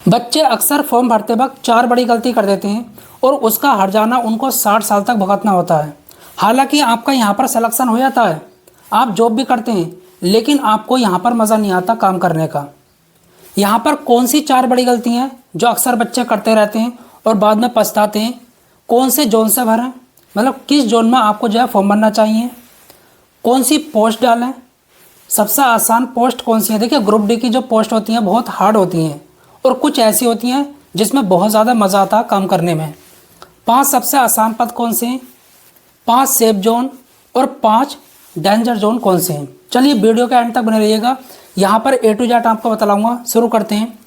बच्चे अक्सर फॉर्म भरते वक्त 4 बड़ी गलती कर देते हैं और उसका हट जाना उनको 60 साल तक भुगतना होता है। हालांकि आपका यहाँ पर सिलेक्शन हो जाता है, आप जॉब भी करते हैं, लेकिन आपको यहाँ पर मज़ा नहीं आता काम करने का। यहाँ पर कौन सी 4 बड़ी गलती हैं जो अक्सर बच्चे करते रहते हैं और बाद में पछताते हैं? कौन से जोन से भरें, मतलब किस जोन में आपको जो है फॉर्म भरना चाहिए, कौन सी पोस्ट डालें, सबसे आसान पोस्ट कौन सी है? देखिए, ग्रुप डी की जो पोस्ट होती हैं बहुत हार्ड होती हैं और कुछ ऐसी होती हैं जिसमें बहुत ज़्यादा मज़ा आता है काम करने में। 5 सबसे आसान पद कौन से हैं, 5 सेफ जोन और 5 डेंजर जोन कौन से हैं? चलिए वीडियो के एंड तक बने रहिएगा, यहाँ पर A to Z आपको बताऊँगा। शुरू करते हैं।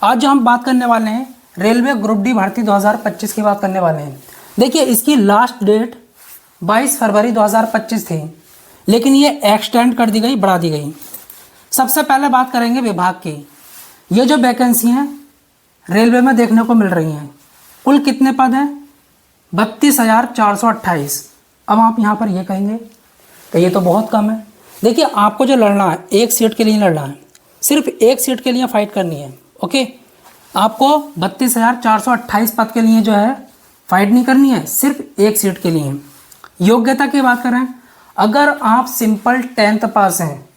आज जो हम बात करने वाले हैं रेलवे ग्रुप डी भर्ती 2025 की बात करने वाले हैं। देखिए, इसकी लास्ट डेट 22 फरवरी 2025 थी, लेकिन ये एक्सटेंड कर दी गई, बढ़ा दी गई। सबसे पहले बात करेंगे विभाग की। ये जो वैकेंसी हैं रेलवे में देखने को मिल रही हैं, कुल कितने पद हैं? 32,428। अब आप यहाँ पर ये कहेंगे कि ये तो बहुत कम है। देखिए, आपको जो लड़ना है एक सीट के लिए लड़ना है, सिर्फ एक सीट के लिए फाइट करनी है। ओके, आपको 32,428 पद के लिए जो है फाइट नहीं करनी है, सिर्फ एक सीट के लिए। योग्यता की बात करें, अगर आप सिंपल 10th पास हैं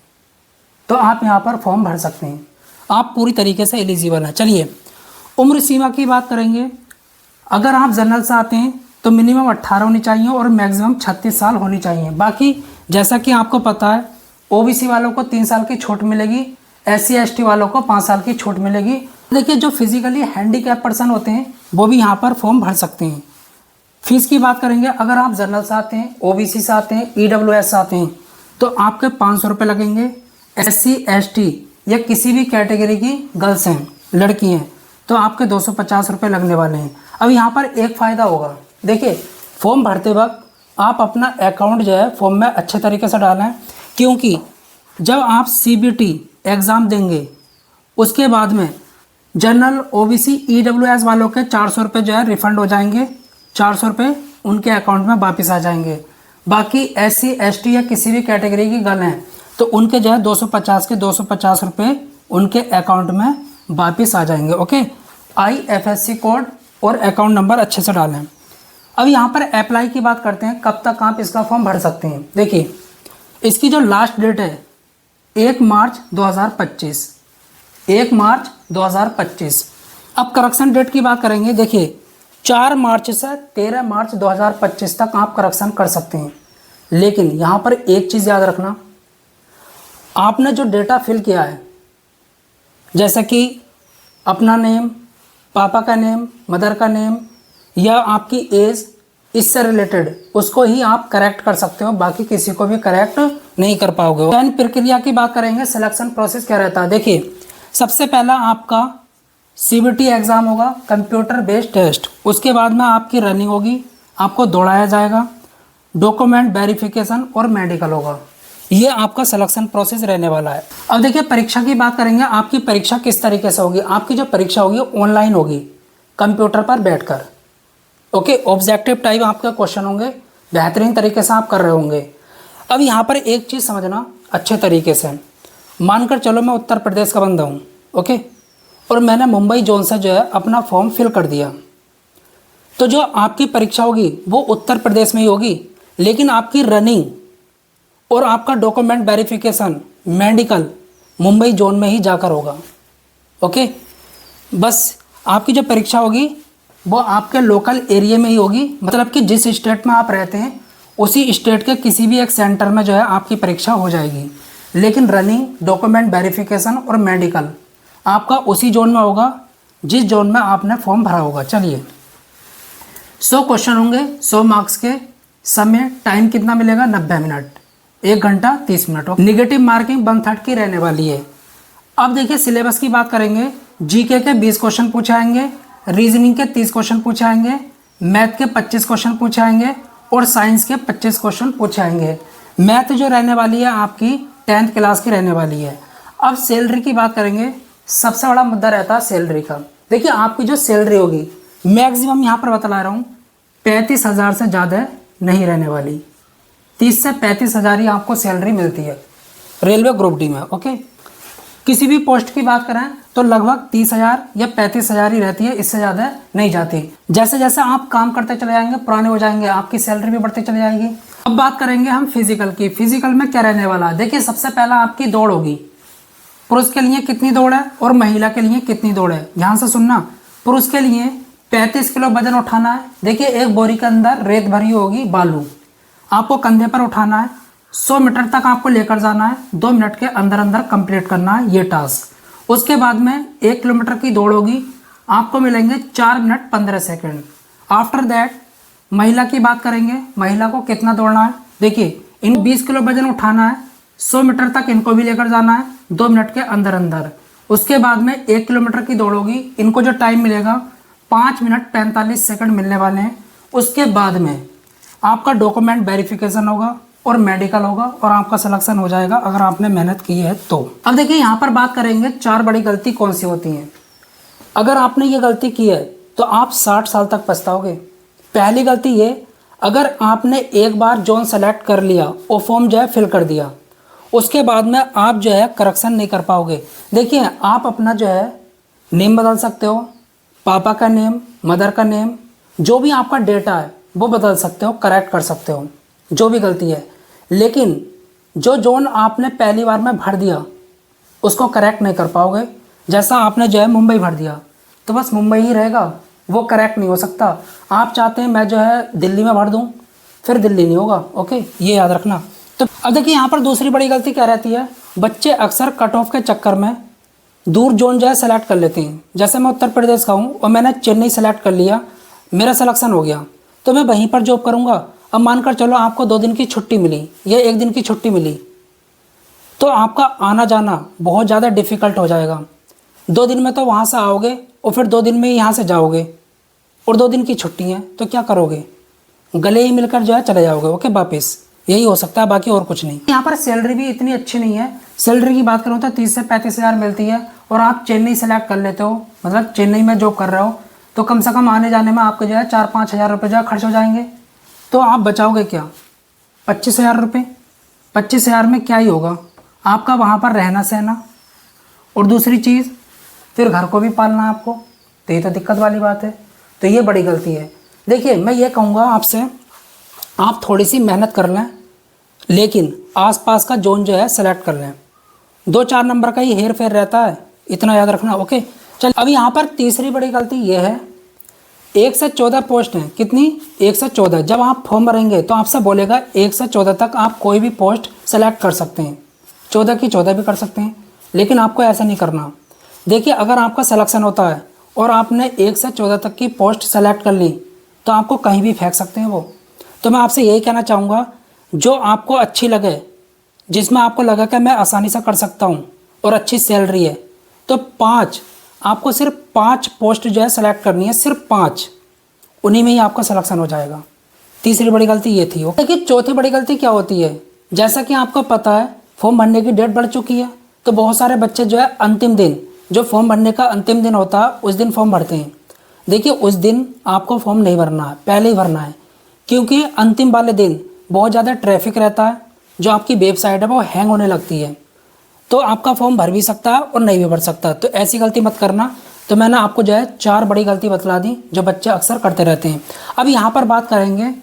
तो आप यहाँ पर फॉर्म भर सकते हैं, आप पूरी तरीके से एलिजिबल हैं। चलिए, उम्र सीमा की बात करेंगे। अगर आप जनरल से आते हैं तो मिनिमम 18 होनी चाहिए और मैक्सिमम 36 साल होनी चाहिए। बाकी जैसा कि आपको पता है, ओबीसी वालों को 3 साल की छूट मिलेगी, SC ST वालों को 5 साल की छूट मिलेगी। देखिए, जो फिजिकली हैंडीकैप पर्सन होते हैं वो भी यहाँ पर फॉर्म भर सकते हैं। फीस की बात करेंगे, अगर आप जनरल से आते हैं, OBC से आते हैं, EWS से आते हैं तो आपके 500 रुपये लगेंगे। SC ST या किसी भी कैटेगरी की गर्ल्स हैं, लड़की हैं, तो आपके 250 रुपये लगने वाले हैं। अब यहाँ पर एक फ़ायदा होगा, देखिए फॉर्म भरते वक्त आप अपना अकाउंट जो है फॉर्म में अच्छे तरीके से डालें, क्योंकि जब आप CBT एग्ज़ाम देंगे उसके बाद में जनरल OBC EWS वालों के 400 रुपये जो है रिफ़ंड हो जाएंगे, 400 रुपये उनके अकाउंट में वापस आ जाएंगे। बाकी SC ST या किसी भी कैटेगरी की गर्ल हैं तो उनके जो है 250 के 250 रुपये उनके अकाउंट में वापस आ जाएंगे। ओके, IFSC कोड और अकाउंट नंबर अच्छे से डालें। अब यहाँ पर अप्लाई की बात करते हैं, कब तक आप इसका फॉर्म भर सकते हैं। देखिए, इसकी जो लास्ट डेट है 1 मार्च 2025, 1 मार्च 2025। अब करेक्शन डेट की बात करेंगे। देखिए, 4 मार्च से 13 मार्च 2025 तक आप करेक्शन कर सकते हैं, लेकिन यहाँ पर एक चीज़ याद रखना, आपने जो डेटा फिल किया है, जैसे कि अपना नेम, पापा का नेम, मदर का नेम या आपकी एज, इससे रिलेटेड उसको ही आप करेक्ट कर सकते हो, बाकी किसी को भी करेक्ट नहीं कर पाओगे। चयन प्रक्रिया की बात करेंगे, सिलेक्शन प्रोसेस क्या रहता है। देखिए, सबसे पहला आपका CBT एग्ज़ाम होगा, कंप्यूटर बेस्ड टेस्ट। उसके बाद में आपकी रनिंग होगी, आपको दौड़ाया जाएगा, डॉक्यूमेंट वेरिफिकेशन और मेडिकल होगा। ये आपका सिलेक्शन प्रोसेस रहने वाला है। अब देखिए, परीक्षा की बात करेंगे। आपकी परीक्षा किस तरीके से होगी? आपकी जो परीक्षा होगी ऑनलाइन होगी, कंप्यूटर पर बैठकर। ओके, ऑब्जेक्टिव टाइप आपके क्वेश्चन होंगे, बेहतरीन तरीके से आप कर रहे होंगे। अब यहाँ पर एक चीज़ समझना अच्छे तरीके से, मानकर चलो मैं उत्तर प्रदेश का बंदा हूँ, ओके, और मैंने मुंबई जोन से जो है अपना फॉर्म फिल कर दिया, तो जो आपकी परीक्षा होगी वो उत्तर प्रदेश में ही होगी, लेकिन आपकी रनिंग और आपका document verification, medical Mumbai zone में ही जाकर होगा। ओके, बस आपकी जो परीक्षा होगी वो आपके लोकल एरिया में ही होगी, मतलब कि जिस स्टेट में आप रहते हैं उसी स्टेट के किसी भी एक सेंटर में जो है आपकी परीक्षा हो जाएगी, लेकिन रनिंग, डॉक्यूमेंट वेरिफिकेशन और मेडिकल आपका उसी जोन में होगा जिस जोन में आपने फॉर्म भरा होगा। चलिए, 100 क्वेश्चन होंगे, 100 मार्क्स के। समय टाइम कितना मिलेगा? 90 मिनट, 1 घंटा 30 मिनट। निगेटिव मार्किंग 1/3 की रहने वाली है। अब देखिए, सिलेबस की बात करेंगे। GK के 20 क्वेश्चन पूछे आएंगे, रीजनिंग के 30 क्वेश्चन पूछे आएंगे, मैथ के 25 क्वेश्चन पूछे आएंगे और साइंस के 25 क्वेश्चन पूछे आएंगे। मैथ जो रहने वाली है आपकी 10th क्लास की रहने वाली है। अब सैलरी की बात करेंगे। सबसे बड़ा मुद्दा रहता है सैलरी का। देखिए, आपकी जो सैलरी होगी मैक्सिमम यहाँ पर बता रहा हूँ 35,000 से ज़्यादा नहीं रहने वाली। 30 से 35,000 ही आपको सैलरी मिलती है रेलवे ग्रुप डी में। ओके, किसी भी पोस्ट की बात करें तो लगभग 30,000 या 35,000 ही रहती है, इससे ज़्यादा नहीं जाती। जैसे जैसे आप काम करते चले जाएंगे, पुराने हो जाएंगे, आपकी सैलरी भी बढ़ती चली जाएगी। अब बात करेंगे हम फिजिकल की। फिजिकल में क्या रहने वाला है, देखिए सबसे पहला आपकी दौड़ होगी। पुरुष के लिए कितनी दौड़ है और महिला के लिए कितनी दौड़ है, ध्यान से सुनना। पुरुष के लिए 35 किलो वजन उठाना है। देखिए एक बोरी के अंदर रेत भरी होगी, बालू आपको कंधे पर उठाना है। 100 मीटर तक आपको लेकर जाना है, 2 मिनट के अंदर अंदर कंप्लीट करना है ये टास्क। उसके बाद में 1 किलोमीटर की दौड़ होगी, आपको मिलेंगे 4 मिनट 15 सेकेंड। आफ्टर दैट महिला की बात करेंगे, महिला को कितना दौड़ना है। देखिए इन 20 किलो वजन उठाना है, 100 मीटर तक इनको भी लेकर जाना है 2 मिनट के अंदर अंदर। उसके बाद में 1 किलोमीटर की दौड़ होगी, इनको जो टाइम मिलेगा 5 मिनट 45 सेकंड मिलने वाले हैं। उसके बाद में आपका डॉक्यूमेंट वेरिफिकेशन होगा और मेडिकल होगा और आपका सिलेक्शन हो जाएगा अगर आपने मेहनत की है तो। अब देखिए यहाँ पर बात करेंगे 4 बड़ी गलती कौन सी होती हैं। अगर आपने ये गलती की है तो आप 60 साल तक पछताओगे। पहली गलती ये, अगर आपने एक बार जोन सेलेक्ट कर लिया और फॉर्म जो है फिल कर दिया, उसके बाद में आप जो है करेक्शन नहीं कर पाओगे। देखिए आप अपना जो है नेम बदल सकते हो, पापा का नेम, मदर का नेम, जो भी आपका डेटा है वो बदल सकते हो, करेक्ट कर सकते हो जो भी गलती है। लेकिन जो जोन आपने पहली बार में भर दिया उसको करेक्ट नहीं कर पाओगे। जैसा आपने जो है मुंबई भर दिया तो बस मुंबई ही रहेगा, वो करेक्ट नहीं हो सकता। आप चाहते हैं मैं जो है दिल्ली में भर दूं, फिर दिल्ली नहीं होगा। ओके, ये याद रखना। तो अब देखिए यहाँ पर दूसरी बड़ी गलती क्या रहती है, बच्चे अक्सर कट ऑफ के चक्कर में दूर जोन जो है सेलेक्ट कर लेते हैं। जैसे मैं उत्तर प्रदेश का हूँ और मैंने चेन्नई सेलेक्ट कर लिया, मेरा सिलेक्शन हो गया तो मैं वहीं पर जॉब करूँगा। अब मानकर चलो आपको 2 दिन की छुट्टी मिली या 1 दिन की छुट्टी मिली, तो आपका आना जाना बहुत ज़्यादा डिफ़िकल्ट हो जाएगा। 2 दिन में तो वहाँ से आओगे और फिर 2 दिन में यहाँ से जाओगे और 2 दिन की छुट्टी है तो क्या करोगे, गले ही मिलकर जो है चले जाओगे। ओके, वापस यही हो सकता है, बाकी और कुछ नहीं। यहाँ पर सैलरी भी इतनी अच्छी नहीं है। सैलरी की बात करूँ तो 30 से 35,000 मिलती है और आप चेन्नई सेलेक्ट कर लेते हो, मतलब चेन्नई में जॉब कर रहे हो, तो कम से कम आने जाने में आपके जो है 4-5 हज़ार रुपये जो है खर्च हो जाएंगे। तो आप बचाओगे क्या, 25,000 रुपये। 25,000 में क्या ही होगा, आपका वहाँ पर रहना सहना और दूसरी चीज़ फिर घर को भी पालना है आपको, तो ये तो दिक्कत वाली बात है। तो ये बड़ी गलती है। देखिए मैं ये कहूँगा आपसे, आप थोड़ी सी मेहनत कर लें लेकिन आसपास का जोन जो है सेलेक्ट कर लें। 2-4 नंबर का ही हेर फेर रहता है, इतना याद रखना। ओके चल, अब यहाँ पर तीसरी बड़ी गलती ये है, 1 से 14 पोस्ट हैं। कितनी, 1 से 14। जब आप फॉर्म भरेंगे तो आपसे बोलेगा 1 से 14 तक आप कोई भी पोस्ट सेलेक्ट कर सकते हैं, 14 की 14 भी कर सकते हैं, लेकिन आपको ऐसा नहीं करना। देखिए अगर आपका सिलेक्शन होता है और आपने 1 से 14 तक की पोस्ट सेलेक्ट कर ली तो आपको कहीं भी फेंक सकते हैं वो। तो मैं आपसे यही कहना चाहूँगा, जो आपको अच्छी लगे, जिसमें आपको लगा कि मैं आसानी से कर सकता हूँ और अच्छी सैलरी है, तो 5, आपको सिर्फ 5 पोस्ट जो है सेलेक्ट करनी है, सिर्फ 5, उन्हीं में ही आपका सिलेक्शन हो जाएगा। तीसरी बड़ी गलती ये थी। देखिए चौथी बड़ी गलती क्या होती है, जैसा कि आपको पता है फॉर्म भरने की डेट बढ़ चुकी है, तो बहुत सारे बच्चे जो है अंतिम दिन, जो फॉर्म भरने का अंतिम दिन होता है उस दिन फॉर्म भरते हैं। देखिए उस दिन आपको फॉर्म नहीं भरना है, पहले ही भरना है, क्योंकि अंतिम वाले दिन बहुत ज़्यादा ट्रैफिक रहता है, जो आपकी वेबसाइट है वो हैंग होने लगती है, तो आपका फॉर्म भर भी सकता है और नहीं भी भर सकता। तो ऐसी गलती मत करना। तो मैंने आपको जो है 4 बड़ी गलती बतला दी जो बच्चे अक्सर करते रहते हैं। अब यहाँ पर बात करेंगे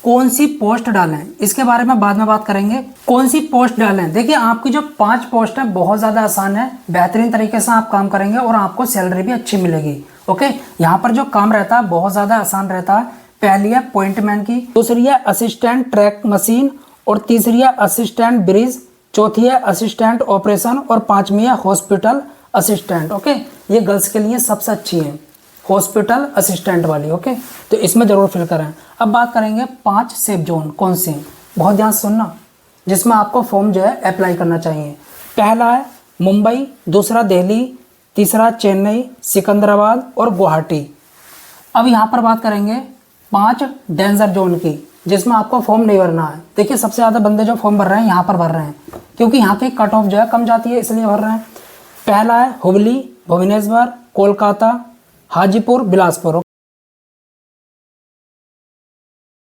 कौन सी पोस्ट डालें, इसके बारे में बाद में बात करेंगे। कौन सी पोस्ट डालें, देखिए आपकी जो 5 पोस्ट है बहुत ज़्यादा आसान है, बेहतरीन तरीके से आप काम करेंगे और आपको सैलरी भी अच्छी मिलेगी। ओके, यहाँ पर जो काम रहता है बहुत ज़्यादा आसान रहता है। पहली है पॉइंटमैन की, दूसरी है असिस्टेंट ट्रैक मशीन, और तीसरी है असिस्टेंट ब्रिज, चौथी है असिस्टेंट ऑपरेशन और 5वीं है हॉस्पिटल असिस्टेंट। ओके, ये गर्ल्स के लिए सबसे अच्छी है, हॉस्पिटल असिस्टेंट वाली। ओके, तो इसमें ज़रूर फिल करें। अब बात करेंगे 5 सेफ जोन कौन से हैं, बहुत ध्यान से सुनना, जिसमें आपको फॉर्म जो है अप्लाई करना चाहिए। पहला है मुंबई, दूसरा दिल्ली, तीसरा चेन्नई, सिकंदराबाद और गुवाहाटी। अब यहाँ पर बात करेंगे 5 डेंजर जोन की, जिसमें आपको फॉर्म नहीं भरना है। देखिए सबसे ज़्यादा बंदे जो फॉर्म भर रहे हैं यहाँ पर भर रहे हैं, क्योंकि यहाँ की कट ऑफ जो है कम जाती है, इसलिए भर रहे हैं। पहला है हुबली, भुवनेश्वर, कोलकाता, हाजीपुर, बिलासपुर।